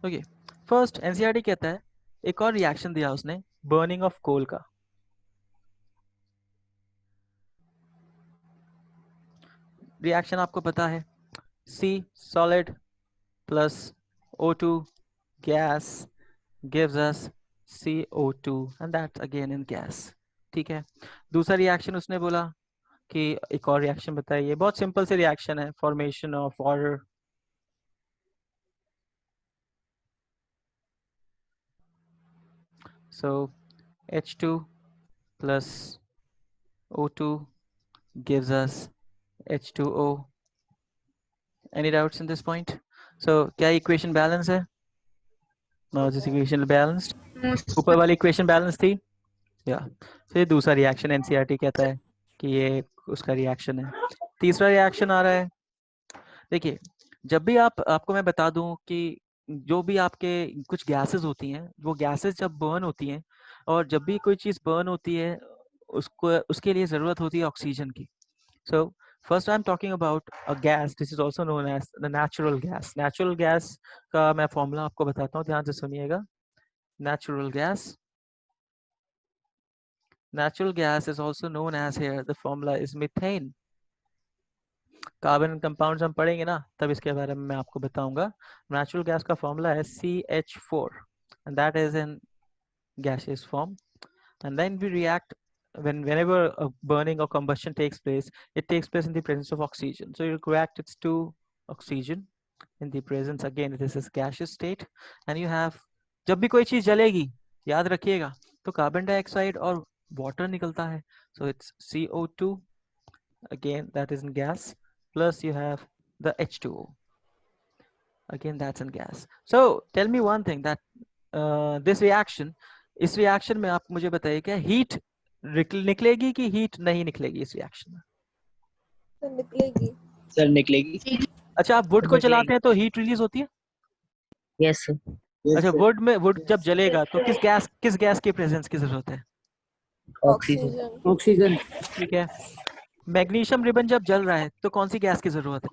Okay, first NCERT कहता है, एक और रिएक्शन दिया उसने, बर्निंग ऑफ कोल का। रिएक्शन आपको पता है, C solid plus O2 gas gives us CO2 and that's again in gas। ठीक है, दूसरा रिएक्शन उसने बोला कि एक और रिएक्शन बताइए, बहुत सिंपल से रिएक्शन है, formation of water. So H2 plus O2 gives us H2O। Any doubts in this point? So क्या इक्वेशन बैलेंस है? No, this equation balanced। ऊपर वाली इक्वेशन बैलेंस थी या फिर दूसरा रिएक्शन एनसीईआरटी कहता है कि ये उसका रिएक्शन है। तीसरा रिएक्शन आ रहा है, देखिए जब भी आपको मैं बता दूं कि जो भी आपके कुछ गैसेस होती हैं, वो गैसेस जब बर्न होती हैं, और जब भी कोई चीज बर्न होती है उसको उसके लिए जरूरत होती है ऑक्सीजन की। So first I am talking about a gas, this is also known as the natural gas. Natural gas का मैं फॉर्मूला आपको बताता हूँ, ध्यान से सुनिएगा। Natural gas, natural gas is also known as, here the formula is methane। Carbon compounds हम पढ़ेंगे ना, तब इसके बारे में मैं आपको बताऊंगा। नेचुरल गैस का फॉर्मूला है CH4 and that is in gaseous form, and then we react whenever a burning or combustion takes place, it takes place in the presence of oxygen, so you react it's to oxygen in the presence, again this is gaseous state, and you have, जब भी कोई चीज जलेगी याद रखिएगा तो carbon dioxide और water निकलता है, so it's CO2, again that is in gas, plus you have the H2O, again that's in gas। So tell me one thing, that this reaction, इस रिएक्शन में आप मुझे बताइए क्या हीट निकलेगी कि हीट नहीं निकलेगी इस रिएक्शन में? सर निकलेगी। सर निकलेगी। अच्छा, आप वुड को जलाते हैं तो हीट रिलीज होती है? Yes sir. अच्छा, वुड जब जलेगा तो किस गैस की प्रेजेंस की जरूरत है? ऑक्सीजन। ऑक्सीजन। ठीक है, मैग्नीशियम रिबन जब जल रहा है तो कौन सी गैस की जरूरत है?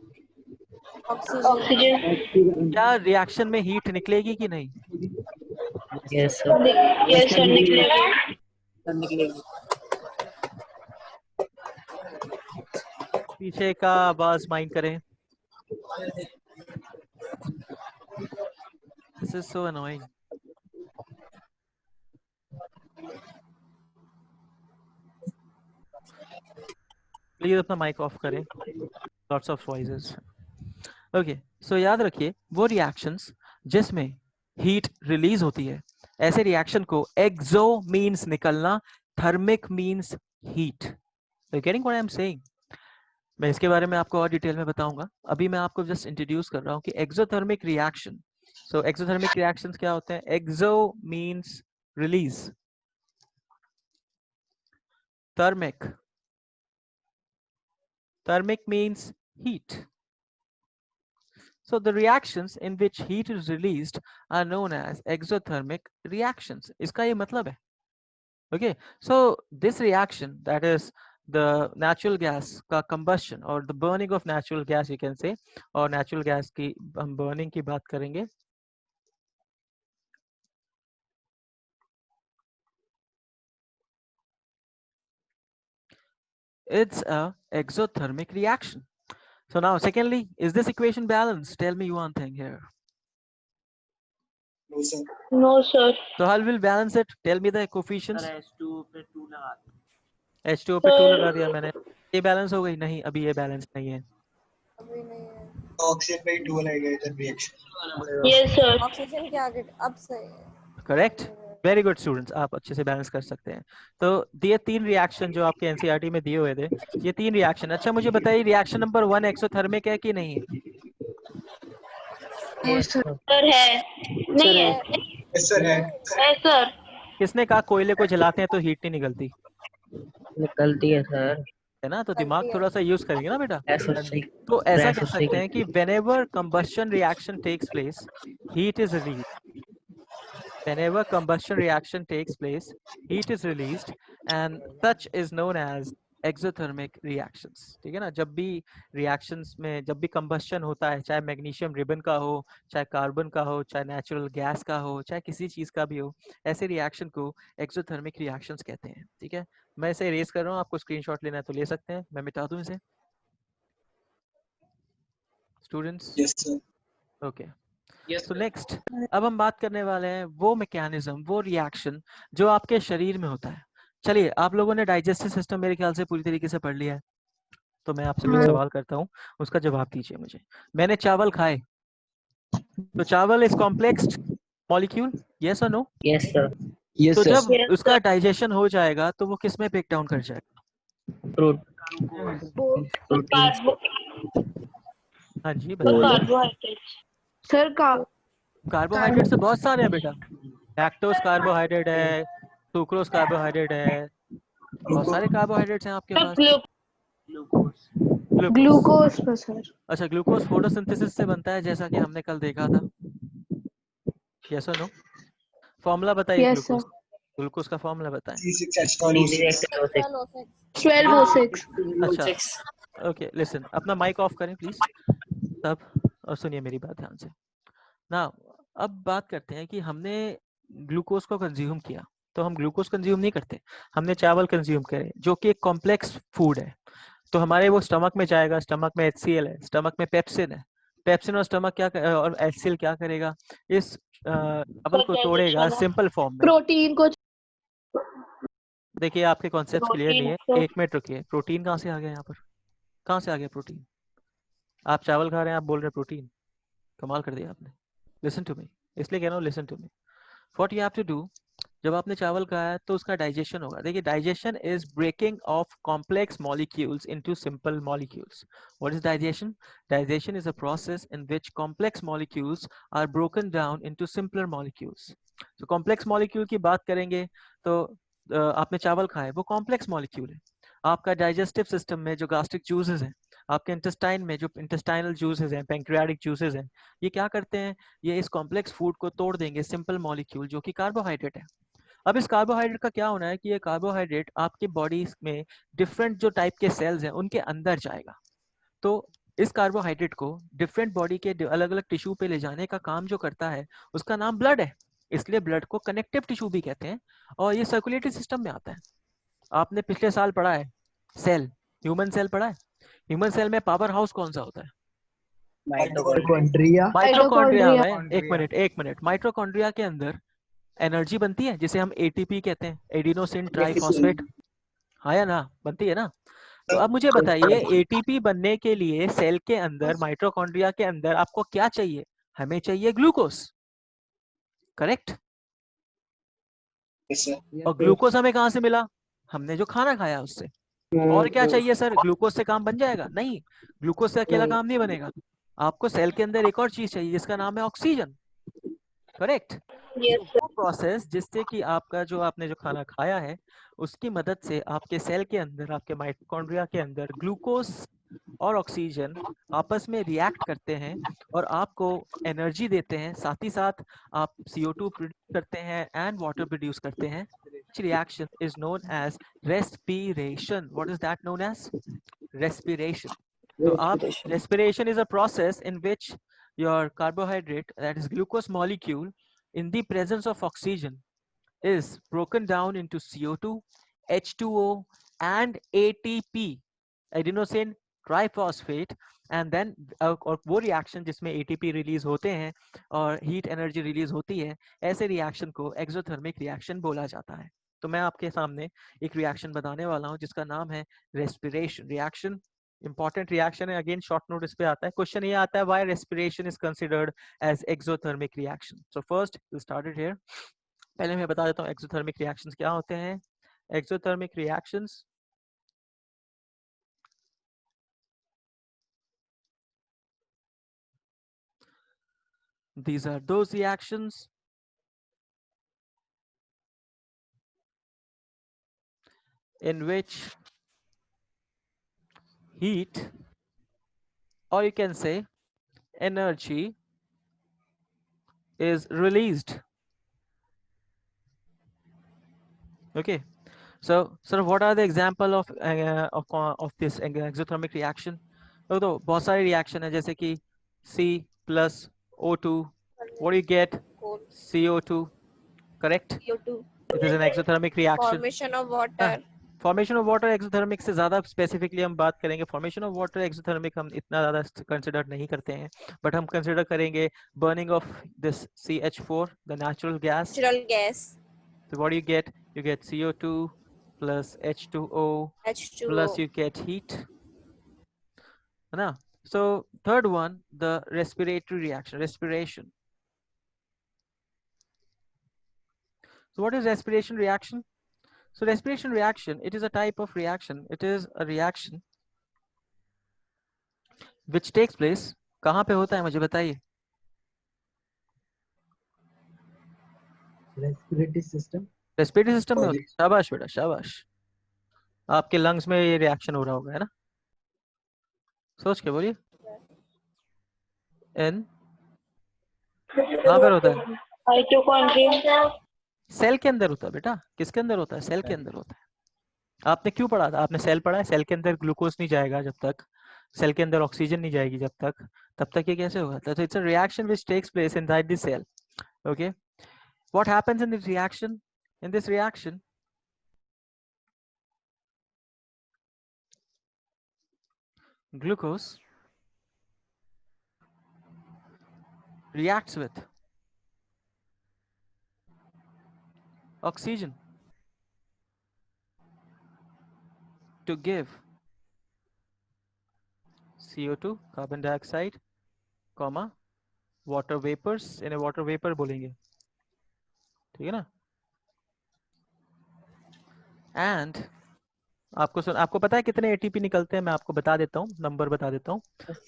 ऑक्सीजन। क्या रिएक्शन में हीट निकलेगी कि नहीं? Yes sir. यस सर निकलेगी। सर निकलेगी। पीछे का आवाज माइंड करें, this is so annoying. Please अपना माइक ऑफ करें, लॉट्स ऑफ वॉइसेस। ओके, सो याद रखिए वो रिएक्शंस जिसमें हीट रिलीज होती है, ऐसे रिएक्शन को एक्सो मींस निकलना, thermic means heat. You getting what I am saying? मैं इसके बारे में आपको और डिटेल में बताऊंगा, अभी मैं आपको जस्ट इंट्रोड्यूस कर रहा हूं कि exothermic reaction. So exothermic reactions क्या होते हैं? Exo means release, thermic means heat। So the reactions in which heat is released are known as exothermic reactions। इसका ये मतलब है। Okay, so this reaction, that is the natural gas का combustion or the burning of natural gas you can say, और natural gas की हम burning की बात करेंगे। It's a exothermic reaction। So now secondly, is this equation balanced? Tell me one thing here। No sir. No sir. So how will balance it? Tell me the coefficients। H2 पे 2 लगा। H2O पे 2 लगा दिया मैंने, ये balance हो गई? नहीं, अभी ये बैलेंस नहीं है। अभी नहीं है। ऑक्सीजन पे 2 लगेगा इधर रिएक्शन। Yes sir. ऑक्सीजन के आगे अब सही है। करेक्ट, वेरी गुड स्टूडेंट्स, आप अच्छे से बैलेंस कर सकते हैं। तो ये तीन रिएक्शन जो आपके एनसीईआरटी में दिए हुए थे, ये तीन रिएक्शन। अच्छा मुझे बताइए, रिएक्शन नंबर 1 एक्सोथर्मिक है कि नहीं है? सर है। नहीं है। यस सर है। है सर। किसने कहा कोयले को जलाते हैं तो हीट नहीं निकलती? निकलती है सर। है ना, तो दिमाग थोड़ा सा यूज करेंगे ना बेटा। एसोसी। तो ऐसा कह सकते हैं कि whenever combustion reaction takes place, heat is released। Whenever combustion reaction takes place, heat is released, and such is known as exothermic reactions, ठीक है ना। जब भी रिएक्शंस में, जब भी कंबस्शन होता है, चाहे मैग्नीशियम रिबन का हो, चाहे कार्बन का हो, चाहे नेचुरल गैस का हो, चाहे किसी चीज़ का भी हो, ऐसे रिएक्शन को एक्सोथर्मिक रिएक्शंस कहते हैं, ठीक है। मैं इसे इरेज कर रहा हूँ, आपको स्क्रीनशॉट लेना है तो ले सकते हैं, मैं मिटा दूँ इसे स्टूडेंट्स। Yes, sir. ओके, तो नेक्स्ट अब हम बात करने वाले हैं वो मैकेनिज्म, वो रिएक्शन जो आपके शरीर में होता है। चलिए, आप लोगों ने डाइजेस्टिव सिस्टम मेरे ख्याल से पूरी तरीके से पढ़ लिया है, तो मैं आपसे कुछ सवाल करता हूँ, उसका जवाब दीजिए मुझे। मैंने चावल खाए, तो चावल इज कॉम्प्लेक्स मॉलिक्यूल, यस और नो? Yes, sir. Yes, तो sir. जब उसका डाइजेशन हो जाएगा तो वो किस में ब्रेक डाउन कर जाएगा? Fruit. Both. हाँ जी बताइए। Carbohydrates. सर का कार्बोहाइड्रेट से बहुत सारे हैं बेटा, लैक्टोज कार्बोहाइड्रेट है, सुक्रोज कार्बोहाइड्रेट है, बहुत सारे कार्बोहाइड्रेट्स हैं आपके पास। ग्लूकोज। ग्लूकोज पर सर। अच्छा, ग्लूकोज फोटोसिंथेसिस से बनता है, जैसा कि हमने कल देखा था, यस और नो? फॉर्मूला बताइए यस ग्लूकोज, सर। ग्लूकोज का फॉर्मूला बताएं। C6H12O6. 12O6। अच्छा, ओके, लिसन, अपना माइक ऑफ करें प्लीज सब, और सुनिए मेरी बात ध्यान से ना। अब बात करते हैं कि हमने ग्लूकोज को कंज्यूम किया, तो हम ग्लूकोज कंज्यूम नहीं करते, हमने चावल कंज्यूम करे जो कि एक कॉम्प्लेक्स फूड है, तो हमारे वो स्टमक में जाएगा, स्टमक में HCl है, स्टमक में पेप्सिन है, पेप्सिन और स्टमक क्या और HCl क्या करेगा, इस चावल को तोड़ेगा सिंपल फॉर्म में। प्रोटीन को देखिए, आपके कॉन्सेप्ट क्लियर नहीं है, एक मिनट रुकिए। प्रोटीन कहाँ से आ गया यहाँ पर, कहाँ से आ गया प्रोटीन? आप चावल खा रहे हैं, आप बोल रहे हैं प्रोटीन, कमाल कर दिया आपने। लिसन टू मी, इसलिए कह रहा हूँ listen to me. What you have to do, जब आपने चावल खाया तो उसका डाइजेशन होगा। देखिए, digestion is breaking off complex molecules into simple molecules. What is digestion? Digestion is a process in which complex molecules are broken down into simpler molecules. तो complex molecule की बात करेंगे तो आपने चावल खाए, वो कॉम्प्लेक्स मॉलिक्यूल है। आपका डाइजेस्टिव सिस्टम में जो गास्ट्रिक जूसेस हैं, आपके इंटेस्टाइन में जो इंटेस्टाइनल जूसेस हैं, पैंक्रियाटिक जूसेस हैं, ये क्या करते हैं, ये इस कॉम्प्लेक्स फूड को तोड़ देंगे सिंपल मॉलिक्यूल जो कि कार्बोहाइड्रेट है। अब इस कार्बोहाइड्रेट का क्या होना है कि ये कार्बोहाइड्रेट आपकी बॉडी में डिफरेंट जो टाइप के सेल्स हैं उनके अंदर जाएगा। तो इस कार्बोहाइड्रेट को डिफरेंट बॉडी के अलग अलग टिश्यू पे ले जाने का काम जो करता है उसका नाम ब्लड है, इसलिए ब्लड को कनेक्टिव टिश्यू भी कहते हैं, और ये सर्कुलेटरी सिस्टम में आता है। आपने पिछले साल पढ़ा है सेल, ह्यूमन सेल पढ़ा है, ह्यूमन सेल में पावर हाउस कौन सा होता है? Mitochondria. माइटोकॉन्ड्रिया में। एक मिनट, माइटोकॉन्ड्रिया के अंदर एनर्जी बनती है जिसे हम ATP कहते हैं, एडिनोसिन ट्राइफॉस्फेट, हाँ या ना, बनती है ना। तो अब मुझे बताइए, ATP बनने के लिए सेल के अंदर, माइटोकॉन्ड्रिया के अंदर आपको क्या चाहिए? हमें चाहिए ग्लूकोज, करेक्ट? Yes, sir. और ग्लूकोज हमें कहाँ से मिला? हमने जो खाना खाया उससे। और क्या चाहिए सर? ग्लूकोज से काम बन जाएगा? नहीं, ग्लूकोज से अकेला काम नहीं बनेगा, आपको सेल के अंदर एक और चीज चाहिए जिसका नाम है ऑक्सीजन, करेक्ट? वो प्रोसेस जिससे कि आपका जो आपने जो खाना खाया है उसकी मदद से आपके सेल के अंदर, आपके माइटोकॉन्ड्रिया के अंदर ग्लूकोज और ऑक्सीजन आपस में रिएक्ट करते हैं और आपको एनर्जी देते हैं, साथ ही साथ आप CO2 प्रोड्यूस करते हैं एंड वाटर प्रोड्यूस करते हैं। Reaction is known as respiration. What is that known as? respiration. So respiration is a process in which your carbohydrate, that is glucose molecule, in the presence of oxygen is broken down into CO2, H2O and ATP, adenosine triphosphate, and then और वो reaction जिसमें ATP release होते हैं और heat energy release होती है, ऐसे reaction को एक्सोथर्मिक रिएक्शन बोला जाता है। तो मैं आपके सामने एक रिएक्शन बताने वाला हूं जिसका नाम है रेस्पिरेशन रिएक्शन। इंपॉर्टेंट रिएक्शन है, अगेन शॉर्ट नोटिस पे आता है, क्वेश्चन ये आता है, why respiration is considered as exothermic reaction. So first we started here. पहले मैं बता देता हूँ एक्सोथर्मिक रिएक्शंस क्या होते हैं। Exothermic reactions these are those reactions in which heat, or you can say energy, is released. Okay, So, sir, what are the example of this exothermic reaction? तो बहुत सारे रिएक्शन है, जैसे कि C plus O2. What do you get? CO2. Correct. CO2. It is an exothermic reaction. Formation of water. Formation of water exothermic से ज्यादा specifically हम बात करेंगे. फॉर्मेशन ऑफ वाटर एक्सोथर्मिक हम इतना ज्यादा कंसिडर नहीं करते हैं, बट हम कंसिडर करेंगे burning of this CH4, the natural gas. Natural gas. So what do you get? You get CO2 plus H2O H2O. plus you get heat. है ना? So third one, the respiratory reaction, respiration. So what is respiration reaction? So respiration reaction, it is a type of reaction. It is a reaction which takes place. कहाँ पे होता है मुझे बताइए. Respiratory system. Respiratory system में होता है. शाबाश बेटा, शाबाश. आपके लंग्स में ये रिएक्शन हो रहा होगा, है ना? सोच के बोलिए. एन कहाँ पर होता है? माइटोकॉन्ड्रिया. सेल के अंदर होता है बेटा. किसके अंदर होता है? सेल के अंदर होता है. आपने क्यों पढ़ा था? आपने सेल पढ़ा है. सेल के अंदर ग्लूकोज नहीं जाएगा जब तक, सेल के अंदर ऑक्सीजन नहीं जाएगी जब तक, तब तक ये कैसे होगा? तो it's a reaction which takes place inside the cell. Okay, what happens in this reaction? In this reaction, glucose reacts with oxygen to give CO2, carbon dioxide, comma, water vapors. इन्हें water vapor बोलेंगे, ठीक है ना? And आपको पता है कितने ATP निकलते हैं? मैं आपको बता देता हूँ, नंबर बता देता हूँ.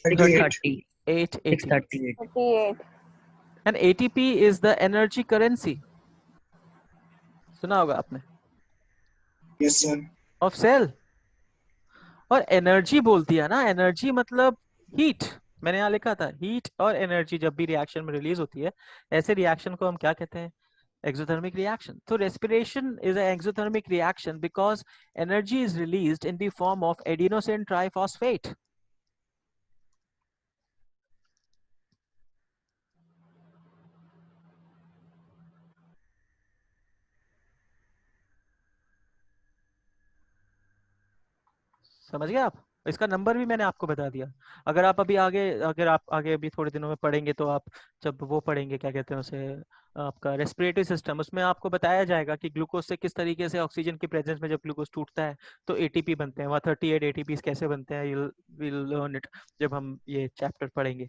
38. 8 ATP. 38. 38. And ATP is the energy currency. सुना होगा आपने? Yes sir. Of cell. और एनर्जी बोल दिया ना. एनर्जी मतलब हीट. मैंने यहाँ लिखा था हीट और एनर्जी जब भी रिएक्शन में रिलीज होती है, ऐसे रिएक्शन को हम क्या कहते हैं? Exothermic reaction. So respiration is an exothermic reaction because energy is released in the form of adenosine triphosphate. समझ गए आप? इसका नंबर भी मैंने आपको बता दिया. अगर आप आगे अभी थोड़े दिनों में पढ़ेंगे, तो आप जब वो पढ़ेंगे, क्या कहते हैं उसे, आपका रेस्पिरेटरी सिस्टम, उसमें आपको बताया जाएगा कि ग्लूकोज से किस तरीके से ऑक्सीजन की प्रेजेंस में जब ग्लूकोज टूटता है तो एटीपी बनते हैं. वहाँ 38 ATPs कैसे बनते हैं, you'll learn it जब हम ये चैप्टर पढ़ेंगे.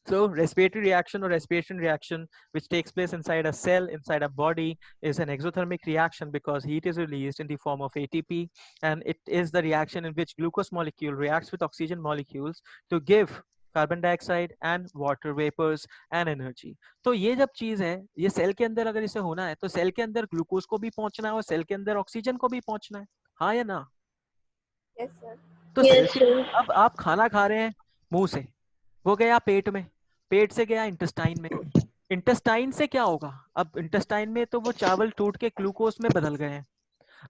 So respiratory reaction or respiration reaction which takes place inside a cell, inside a body, is an exothermic reaction because heat is released in the form of ATP, and it is the reaction in which glucose molecule reacts with oxygen molecules to give carbon dioxide and water vapours and energy. तो ये जब चीज है, ये cell के अंदर अगर इसे होना है तो सेल के अंदर ग्लूकोज को भी पहुंचना है और सेल के अंदर ऑक्सीजन को भी पहुंचना है. हाँ या ना? Yes, sir. तो Yes, सेल के, अब आप खाना खा रहे हैं मुंह से, वो गया पेट में, पेट से गया इंटेस्टाइन में, इंटेस्टाइन से क्या होगा? अब इंटेस्टाइन में तो वो चावल टूट के ग्लूकोज में बदल गए हैं.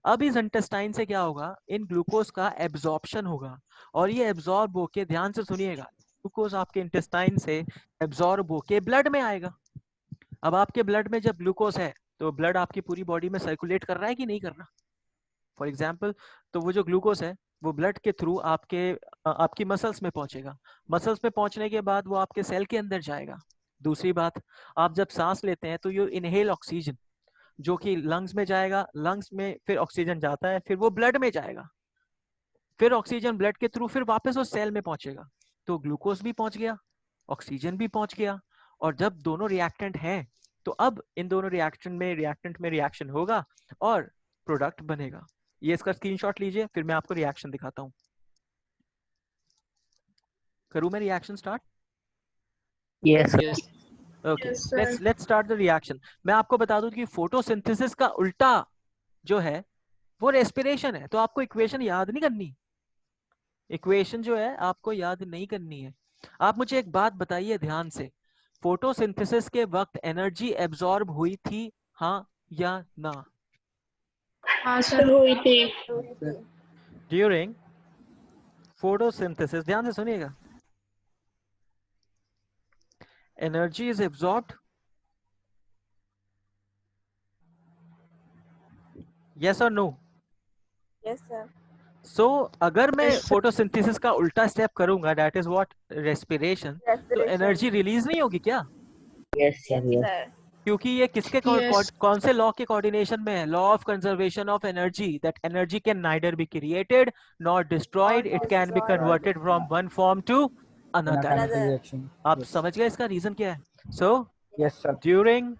अब इस इंटेस्टाइन से क्या होगा? इन ग्लूकोज का एब्जॉर्प्शन होगा, और ये एब्जॉर्ब होके, ध्यान से सुनिएगा, ग्लूकोज आपके इंटेस्टाइन से एब्जॉर्ब होके ब्लड में आएगा. अब आपके ब्लड में जब ग्लूकोज है तो ब्लड आपकी पूरी बॉडी में सर्कुलेट कर रहा है कि नहीं कर रहा? फॉर एग्जाम्पल, तो वो जो ग्लूकोज है वो ब्लड के थ्रू आपकी मसल्स में पहुंचेगा. मसल्स में पहुंचने के बाद वो आपके सेल के अंदर जाएगा. दूसरी बात, आप जब सांस लेते हैं तो यू इनहेल ऑक्सीजन, जो कि लंग्स में जाएगा, लंग्स में फिर ऑक्सीजन जाता है, फिर वो ब्लड में जाएगा, फिर ऑक्सीजन ब्लड के थ्रू फिर वापस उस सेल में पहुंचेगा. तो ग्लूकोज भी पहुंच गया, ऑक्सीजन भी पहुंच गया, और जब दोनों रिएक्टेंट हैं तो अब इन दोनों रिएक्टेंट में रिएक्शन होगा और प्रोडक्ट बनेगा. ये इसका स्क्रीनशॉट लीजिए, फिर मैं आपको रिएक्शन दिखाता हूं. करूं मैं reaction start? Yes, sir. Okay, Yes, sir. Let's start the reaction. मैं आपको बता दूं कि फोटोसिंथेसिस का उल्टा जो है वो रेस्पिरेशन है. तो आपको इक्वेशन याद नहीं करनी, इक्वेशन जो है आपको याद नहीं करनी है. आप मुझे एक बात बताइए ध्यान से, फोटोसिंथेसिस के वक्त एनर्जी एब्जॉर्ब हुई थी, हाँ या ना? हाँ सर। हुई थी। हुई थी। ड्यूरिंग फोटोसिंथेसिस, ध्यान से सुनिएगा, एनर्जी इज एब्जॉर्ब्ड, यस और नो? Yes, sir. सो अगर मैं Yes, sir. फोटोसिंथेसिस का उल्टा स्टेप करूंगा, दैट इज व्हाट, रेस्पिरेशन, तो Respiration. एनर्जी रिलीज नहीं होगी क्या? Yes, sir. Yes, Yes. sir. क्योंकि ये किसके Yes. कौन से लॉ के कोऑर्डिनेशन में है? Law of conservation of energy, that energy can neither be created nor destroyed, it can be destroyed. Converted from one form to another. Another. reaction. आप Yes. समझ गए इसका रीजन क्या है? सो Yes, sir. ड्यूरिंग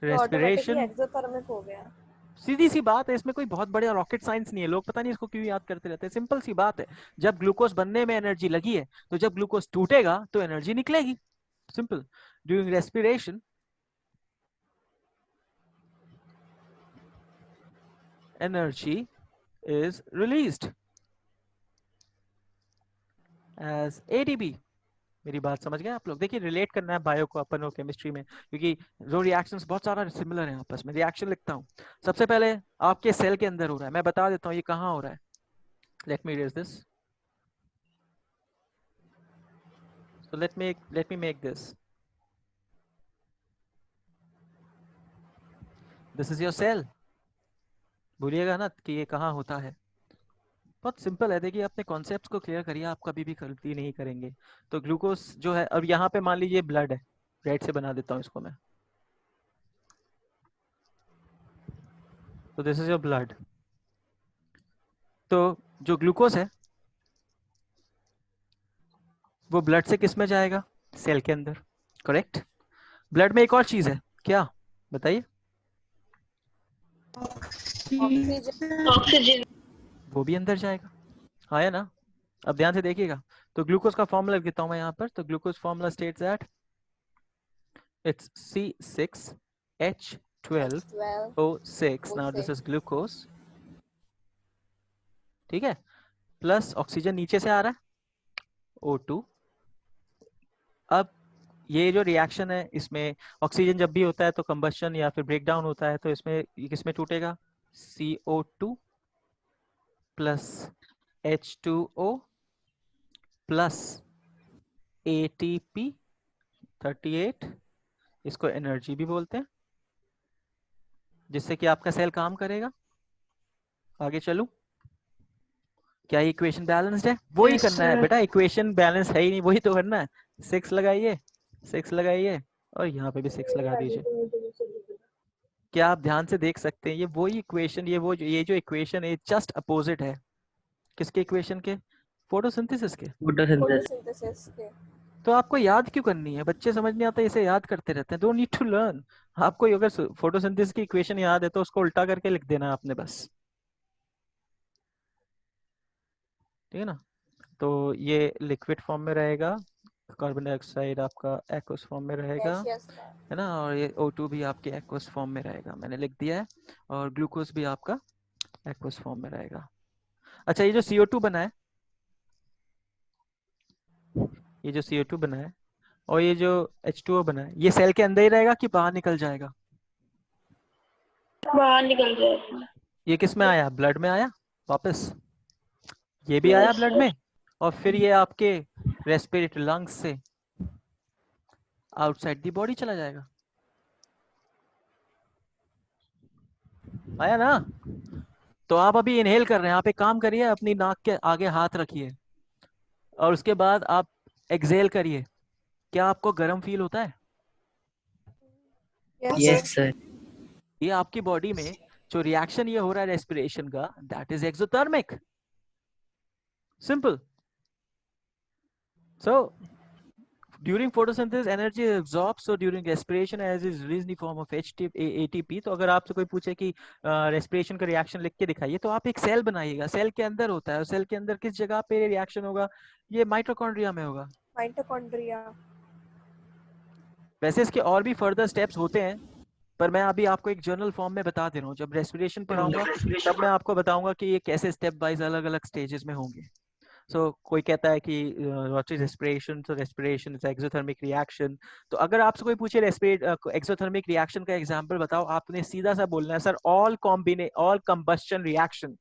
तो automatically respiration, exothermic हो गया। सीधी सी बात है, इसमें कोई बहुत बड़ा रॉकेट साइंस नहीं है, लोग पता नहीं इसको क्यों याद करते रहते हैं। सिंपल सी बात है, जब ग्लूकोज बनने में एनर्जी लगी है, तो जब ग्लूकोज टूटेगा तो एनर्जी निकलेगी, simple. During respiration energy is released as ATP. मेरी बात समझ गए आप लोग? देखिए, रिलेट करना है बायो को अपन और केमिस्ट्री में, क्योंकि जो रिएक्शंस बहुत सारा सिमिलर हैं आपस में। रिएक्शन लिखता हूँ, सबसे पहले आपके सेल के अंदर हो रहा है, मैं बता देता हूँ ये कहाँ हो रहा है। Let me erase this, so let me make this is your cell। भूलिएगा ना कि ये कहाँ होता है, बहुत सिंपल है। देखिए, अपने कॉन्सेप्ट्स को क्लियर करिए, आप कभी भी गलती नहीं करेंगे। तो ग्लूकोज जो है, अब यहाँ पे मान लीजिए ब्लड है, रेड से बना देता हूँ इसको मैं, तो दिस इज योर ब्लड। तो जो ग्लूकोज है वो ब्लड से किस में जाएगा? सेल के अंदर, करेक्ट। ब्लड में एक और चीज है, क्या बताइए? Oxygen. वो भी अंदर जाएगा, हाँ है ना? अब ध्यान से देखिएगा, तो ग्लूकोज का फॉर्मूला लिखता हूं मैं यहाँ पर। तो glucose formula states that it's C6H12O6। now this is glucose, ठीक है, प्लस ऑक्सीजन नीचे से आ रहा है O2। अब ये जो रिएक्शन है, इसमें ऑक्सीजन जब भी होता है तो कंबस्शन या फिर ब्रेकडाउन होता है, तो इसमें किसमें टूटेगा? CO2 plus H2O plus ATP 38, इसको एनर्जी भी बोलते हैं, जिससे कि आपका सेल काम करेगा। आगे चलूं, क्या इक्वेशन बैलेंस्ड है? वही Yes, करना है sir. बेटा, इक्वेशन बैलेंस है ही नहीं, वही तो करना है। 6 लगाइए, 6 लगाइए, और यहाँ पे भी 6 लगा दीजिए। क्या आप ध्यान से देख सकते हैं? ये वही इक्वेशन, ये जो इक्वेशन है, जस्ट अपोजिट है किसके इक्वेशन के? फोटोसिंथेसिस के। Photosynthesis. फोटोसिंथेसिस के। तो आपको याद क्यों करनी है? बच्चे समझ नहीं आता, इसे याद करते रहते हैं। Don't need to learn. आपको अगर फोटोसिंथेसिस की इक्वेशन याद है तो उसको उल्टा करके लिख देना है आपने बस, ठीक है ना? तो ये लिक्विड फॉर्म में रहेगा, कार्बन डाइऑक्साइड आपका एक्वस फॉर्म में रहेगा, Gaseous था। है ना? और ये O2 भी आपके एक्वस फॉर्म में रहेगा, मैंने लिख दिया है। और ग्लूकोज भी आपका एक्वस फॉर्म में रहेगा। अच्छा, ये जो CO2 बना है, ये जो CO2 बना है और ये जो H2O बना है, ये सेल के अंदर ही रहेगा कि बाहर निकल जाएगा? बाहर निकल जाएगा। ये किस में आया? ब्लड में आया वापस, ये भी आया ब्लड में, और फिर ये आपके रेस्पिरेटरी लंग्स से आउटसाइड दी बॉडी चला जाएगा। आया ना? तो आप अभी इनहेल कर रहे हैं, आप एक काम करिए, अपनी नाक के आगे हाथ रखिए और उसके बाद आप एक्सहेल करिए। क्या आपको गर्म फील होता है? Yes, sir. ये आपकी बॉडी में जो रिएक्शन ये हो रहा है रेस्पिरेशन का, that is exothermic, simple. So during photosynthesis energy is absorbed, so during respiration as is released in form of ATP। तो अगर आपसे कोई पूछे कि रेस्पिरेशन का रिएक्शन लिख के दिखाइए, तो आप एक सेल बनाइएगा, सेल के अंदर होता है, और सेल के अंदर किस जगह पे रिएक्शन होगा? ये माइटोकॉन्ड्रिया में होगा। माइटोकॉन्ड्रिया। वैसे इसके और भी फर्दर स्टेप्स होते हैं, पर मैं अभी आपको एक जर्नल फॉर्म में बता दे रहा हूँ। जब रेस्पिरेशन पढ़ाऊंगा तब मैं आपको बताऊंगा कि ये कैसे स्टेप वाइज अलग अलग स्टेजेस में होंगे। सो कोई कहता है कि व्हाट इज रेस्पिरेशन, तो रेस्पिरेशन इज एक्सोथर्मिक रिएक्शन। तो अगर आपसे कोई पूछे एक्सोथर्मिक रिएक्शन का एग्जांपल बताओ, आपने सीधा सा बोलना है sir all combustion reaction.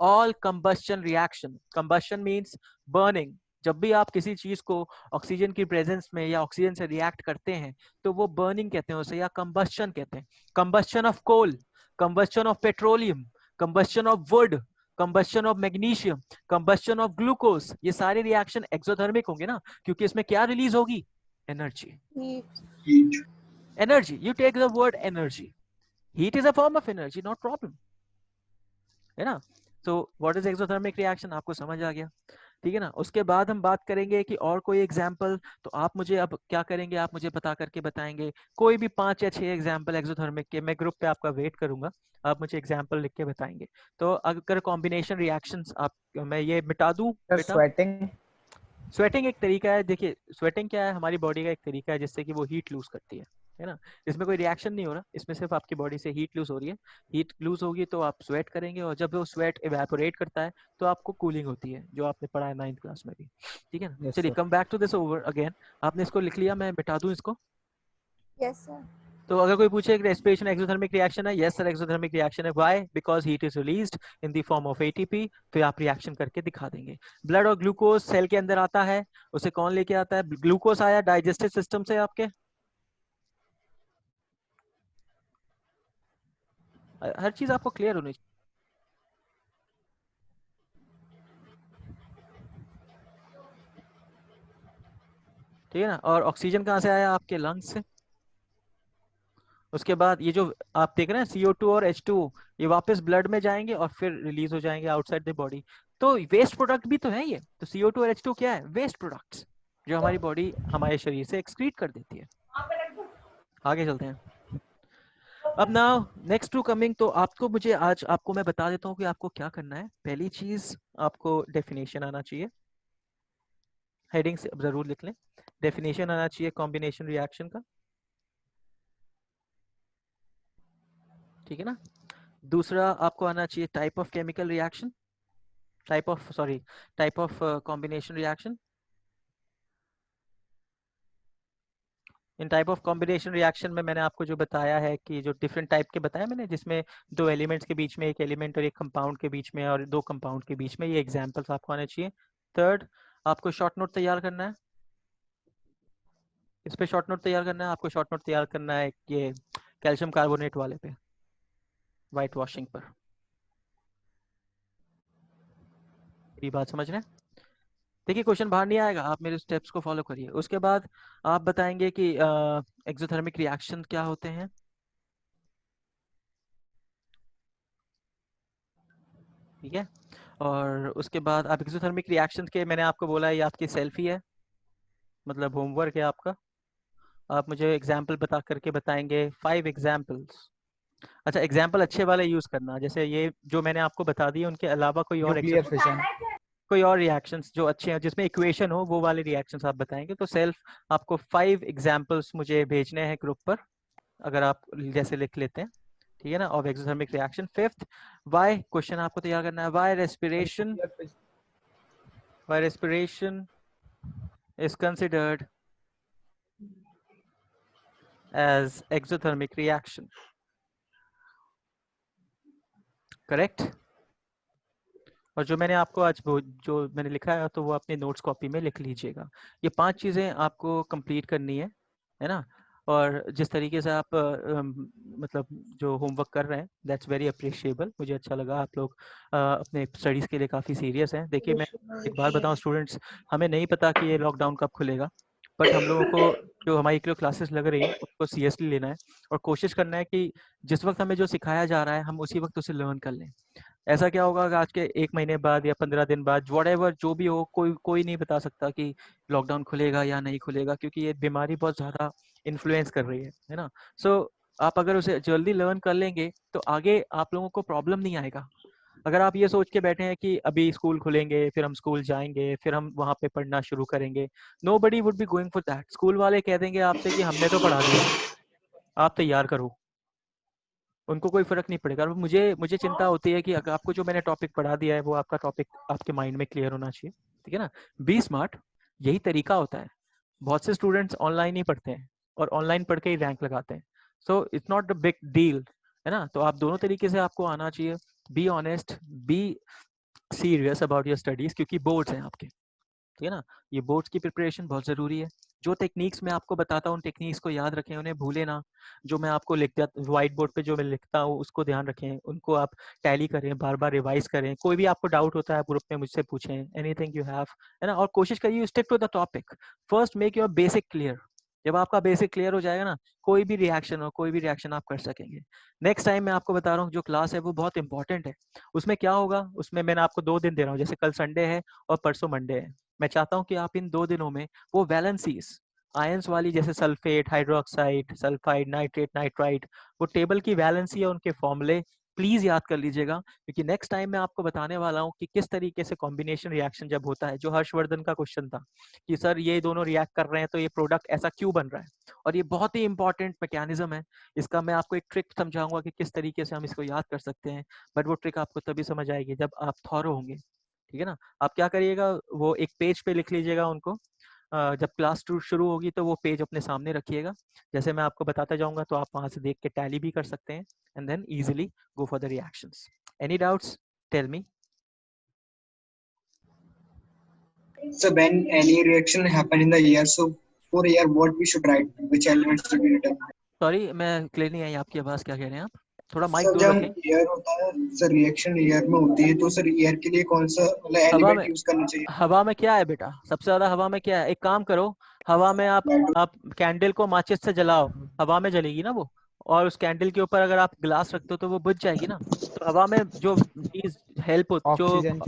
All combustion reaction, combustion means burning. जब भी आप किसी चीज को ऑक्सीजन की प्रेजेंस में या ऑक्सीजन से रिएक्ट करते हैं तो वो बर्निंग कहते हैं उसे, या कंबस्शन कहते हैं। Combustion of coal, combustion of petroleum, combustion of wood, combustion of magnesium, combustion of glucose, ये सारे रिएक्शन एक्सोथर्मिक होंगे ना, क्योंकि इसमें क्या रिलीज होगी? Energy. Heat. Energy, you take the word energy, heat is a form of energy, not problem, है ना। तो व्हाट इज एक्सोथर्मिक रिएक्शन, आपको समझ आ गया, ठीक है ना। उसके बाद हम बात करेंगे कि और कोई एग्जांपल, तो आप मुझे अब क्या करेंगे, आप मुझे बता करके बताएंगे कोई भी 5 या 6 एग्जांपल एक्सोथर्मिक के। मैं ग्रुप पे आपका वेट करूंगा, आप मुझे एग्जांपल लिख के बताएंगे। तो अगर कॉम्बिनेशन रिएक्शंस आप, मैं ये मिटा दूं बेटा। Sweating. स्वेटिंग एक तरीका है, देखिए स्वेटिंग क्या है, हमारी बॉडी का एक तरीका है जिससे कि वो हीट लूज करती है ना। इसमें कोई रिएक्शन नहीं हो रहा, इसमें सिर्फ आपकी बॉडी से हीट लूज हो रही है। हीट लूज होगी तो आप स्वेट करेंगे, और जब वो स्वेट इवेपोरेट करता है तो आपको कूलिंग होती है, जो आपने पढ़ा है 9th क्लास में भी, ठीक है ना। Yes, चलिए sir. Come back to this over again. आपने इसको लिख लिया, मैं मिटा दूं इसको। Yes, sir. तो अगर कोई पूछे रेस्पिरेशन एक्सोथर्मिक रिएक्शन है, यस सर एक्सोथर्मिक रिएक्शन है। Why? Because heat is released in the form of ATP. तो आप रिएक्शन करके दिखा देंगे। ब्लड और ग्लूकोज सेल के अंदर आता है, उसे कौन लेके आता है? ग्लूकोज आया डाइजेस्टिव सिस्टम से आपके। हर चीज आपको क्लियर होनी चाहिए, ठीक है ना। और ऑक्सीजन कहाँ से आया? आपके लंग्स से। उसके बाद ये जो आप देख रहे हैं CO2 और H2O, ये वापस ब्लड में जाएंगे और फिर रिलीज हो जाएंगे आउटसाइड द बॉडी। तो वेस्ट प्रोडक्ट भी तो है ये। तो CO2 और H2O क्या है? वेस्ट प्रोडक्ट्स, जो हमारी बॉडी हमारे शरीर से एक्सक्रीट कर देती है। आगे चलते हैं। अब नाउ नेक्स्ट टू कमिंग, तो आपको मुझे आज आपको मैं बता देता हूँ कि आपको क्या करना है। पहली चीज, आपको डेफिनेशन आना चाहिए, हेडिंग से जरूर लिख लें। डेफिनेशन आना चाहिए कॉम्बिनेशन रिएक्शन का, ठीक है ना। दूसरा आपको आना चाहिए type of chemical reaction, type of combination reaction. In type of combination reaction में मैंने आपको जो बताया है कि जो डिफरेंट टाइप के बताया मैंने, जिसमें 2 एलिमेंट्स के बीच में, एक एलिमेंट और एक कंपाउंड के बीच में, और 2 कंपाउंड के बीच में, ये एग्जांपल्स आपको आने चाहिए। थर्ड, आपको शॉर्ट नोट तैयार करना है, इस पे शॉर्ट नोट तैयार करना है। आपको शॉर्ट नोट तैयार करना है ये कैल्शियम कार्बोनेट वाले पे, वाइट वॉशिंग पर। ये बात समझ रहे हैं? देखिए क्वेश्चन बाहर नहीं आएगा, आप मेरे स्टेप्स को फॉलो करिए। उसके बाद आप बताएंगे कि एक्सोथर्मिक रिएक्शन क्या होते हैं, ठीक है। और उसके बाद आप एक्सोथर्मिक रिएक्शन के, मैंने आपको बोला ये आपकी सेल्फी है, मतलब होमवर्क है आपका। आप मुझे एग्जाम्पल बता करके बताएंगे 5 एग्जाम्पल्स। अच्छा, एग्जाम्पल अच्छे वाले यूज करना, जैसे ये जो मैंने आपको बता दिए उनके अलावा कोई और Nuclear fission. कोई और रिएक्शंस जो अच्छे हैं, जिसमें इक्वेशन हो, वो वाले रिएक्शंस आप बताएंगे। तो सेल्फ आपको 5 एग्जाम्पल्स मुझे भेजने हैं ग्रुप पर, अगर आप जैसे लिख लेते हैं, ठीक है ना, of exothermic reaction. Fifth, why question आपको तैयार करना है। Why respiration is considered as exothermic reaction, correct. और जो मैंने आपको आज जो मैंने लिखा है तो वो अपने नोट्स कॉपी में लिख लीजिएगा। ये 5 चीज़ें आपको कंप्लीट करनी है ना। और जिस तरीके से आप मतलब जो होमवर्क कर रहे हैं, दैट्स वेरी अप्रिशिएबल। मुझे अच्छा लगा, आप लोग अपने स्टडीज़ के लिए काफ़ी सीरियस हैं। देखिए मैं एक बार बताऊं स्टूडेंट्स, हमें नहीं पता कि ये लॉकडाउन कब खुलेगा, बट हम लोगों को जो हमारी क्लासेस लग रही है उसको सीरियसली लेना है, और कोशिश करना है कि जिस वक्त हमें जो सिखाया जा रहा है हम उसी वक्त उसे लर्न कर लें। ऐसा क्या होगा कि आज के 1 महीने बाद या 15 दिन बाद, व्हाटएवर जो भी हो, कोई नहीं बता सकता कि लॉकडाउन खुलेगा या नहीं खुलेगा, क्योंकि ये बीमारी बहुत ज़्यादा इन्फ्लुएंस कर रही है ना। सो आप अगर उसे जल्दी लर्न कर लेंगे तो आगे आप लोगों को प्रॉब्लम नहीं आएगा। अगर आप ये सोच के बैठे हैं कि अभी स्कूल खुलेंगे, फिर हम स्कूल जाएंगे, फिर हम वहाँ पे पढ़ना शुरू करेंगे, nobody would be going for that. School वाले कह देंगे आपसे कि हमने तो पढ़ा दिया, आप तैयार करो, उनको कोई फर्क नहीं पड़ेगा। मुझे मुझे चिंता होती है कि अगर आपको जो मैंने टॉपिक पढ़ा दिया है वो आपका टॉपिक आपके माइंड में क्लियर होना चाहिए, ठीक है ना। बी स्मार्ट, यही तरीका होता है। बहुत से स्टूडेंट्स ऑनलाइन ही पढ़ते हैं और ऑनलाइन पढ़ के ही रैंक लगाते हैं, so it's not a big deal, है ना। तो आप दोनों तरीके से आपको आना चाहिए। Be honest, be serious about your studies, क्योंकि बोर्ड्स हैं आपके, ठीक है ना। ये बोर्ड्स की प्रिपरेशन बहुत ज़रूरी है। जो टेक्निक्स मैं आपको बताता हूँ, टेक्निक्स को याद रखें, उन्हें भूले ना। जो मैं आपको लिखता व्हाइट बोर्ड पे जो मैं लिखता हूँ उसको ध्यान रखें, उनको आप टैली करें, बार बार रिवाइज करें। कोई भी आपको डाउट होता है ग्रुप में मुझसे पूछें, एनीथिंग यू हैव, है ना। और कोशिश करिए stick to the topic. First make your basic clear. जब आपका बेसिक क्लियर हो जाएगा ना, कोई भी रिएक्शन हो, कोई भी रिएक्शन आप कर सकेंगे। नेक्स्ट टाइम मैं आपको बता रहा हूँ जो क्लास है वो बहुत इंपॉर्टेंट है। उसमें क्या होगा, उसमें मैंने आपको 2 दिन दे रहा हूँ, जैसे कल संडे है और परसों मंडे है। मैं चाहता हूं कि आप इन 2 दिनों में वो वैलेंसीज आयंस वाली, जैसे sulphate, hydroxide, sulphide, nitrate, nitrite, वो टेबल की वैलेंसी है, उनके फॉर्मूले प्लीज याद कर लीजिएगा। क्योंकि नेक्स्ट टाइम मैं आपको बताने वाला हूं कि किस तरीके से कॉम्बिनेशन रिएक्शन जब होता है, जो हर्षवर्धन का क्वेश्चन था कि सर ये दोनों रिएक्ट कर रहे हैं तो ये प्रोडक्ट ऐसा क्यों बन रहा है, और ये बहुत ही इंपॉर्टेंट मैकेनिज्म है। इसका मैं आपको एक ट्रिक समझाऊंगा कि किस तरीके से हम इसको याद कर सकते हैं, बट वो ट्रिक आपको तभी समझ आएगी जब आप थॉरो होंगे, ठीक है ना। आप क्या करिएगा, वो एक पेज पे लिख लीजिएगा उनको। जब क्लास शुरू होगी तो वो पेज अपने सामने रखिएगा। जैसे मैं आपको बताता जाऊंगा तो आप वहां से देख के टैली भी कर सकते हैं, and then easily go for the reactions. Any doubts, tell me. So when any reaction happen in the year, so for year what we should write, which elements should be written? Sorry, मैं clear नहीं आई आपकी आवाज, क्या कह रहे हैं आप? थोड़ा माइक सर दूर जब रखें। ईयर होता है, सर रिएक्शन ईयर में होती है, तो सर ईयर के लिए कौन सा मतलब हवा एलिमेंट में, यूज करना चाहिए? हवा में क्या है बेटा, सबसे ज्यादा हवा में क्या है? एक काम करो, हवा में आप कैंडल को माचिस से जलाओ, हवा में जलेगी ना वो। और उस कैंडल के ऊपर अगर आप ग्लास रख दो तो वो बुझ जाएगी ना। तो हवा में जो चीज हेल्प हो, जो oxygen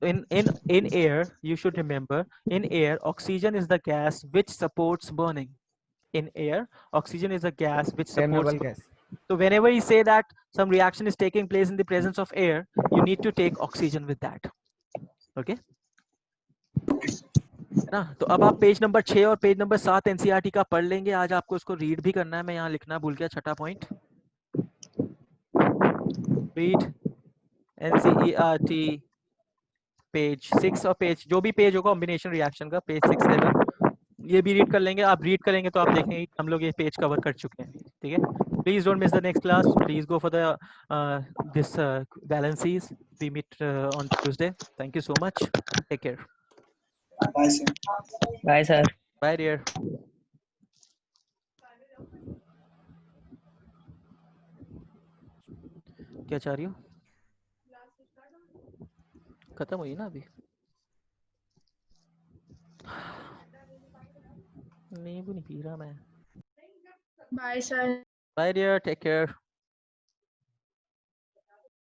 in air, you should remember, in air oxygen is the gas which supports burning. In air oxygen is a gas which supports flammable burning. Gas. So whenever you say that some reaction is taking place in the presence of air, you need to take oxygen with that, okay, है ना। तो अब आप page number 6 और page number 7 NCERT का पढ़ लेंगे। आज आपको उसको रीड भी करना है, मैं यहाँ लिखना भूल गया, छठा पॉइंट, रीड एनसीईआरटी पेज 6 और पेज जो भी पेज होगा कॉम्बिनेशन रिएक्शन का, पेज 6, 7, ये भी रीड कर लेंगे। आप रीड करेंगे तो आप देखेंगे हम लोग ये पेज कवर कर चुके हैं, ठीक है। Please don't miss the next class, please go for the this valencies. We meet on Tuesday. Thank you so much. Take care. Bye, sir. Bye, sir. Bye dear. क्या चाह रही हो? खत्म हुई ना अभी? नींबू नहीं पी रहा मैं। Bye, sir. Bye dear, take care.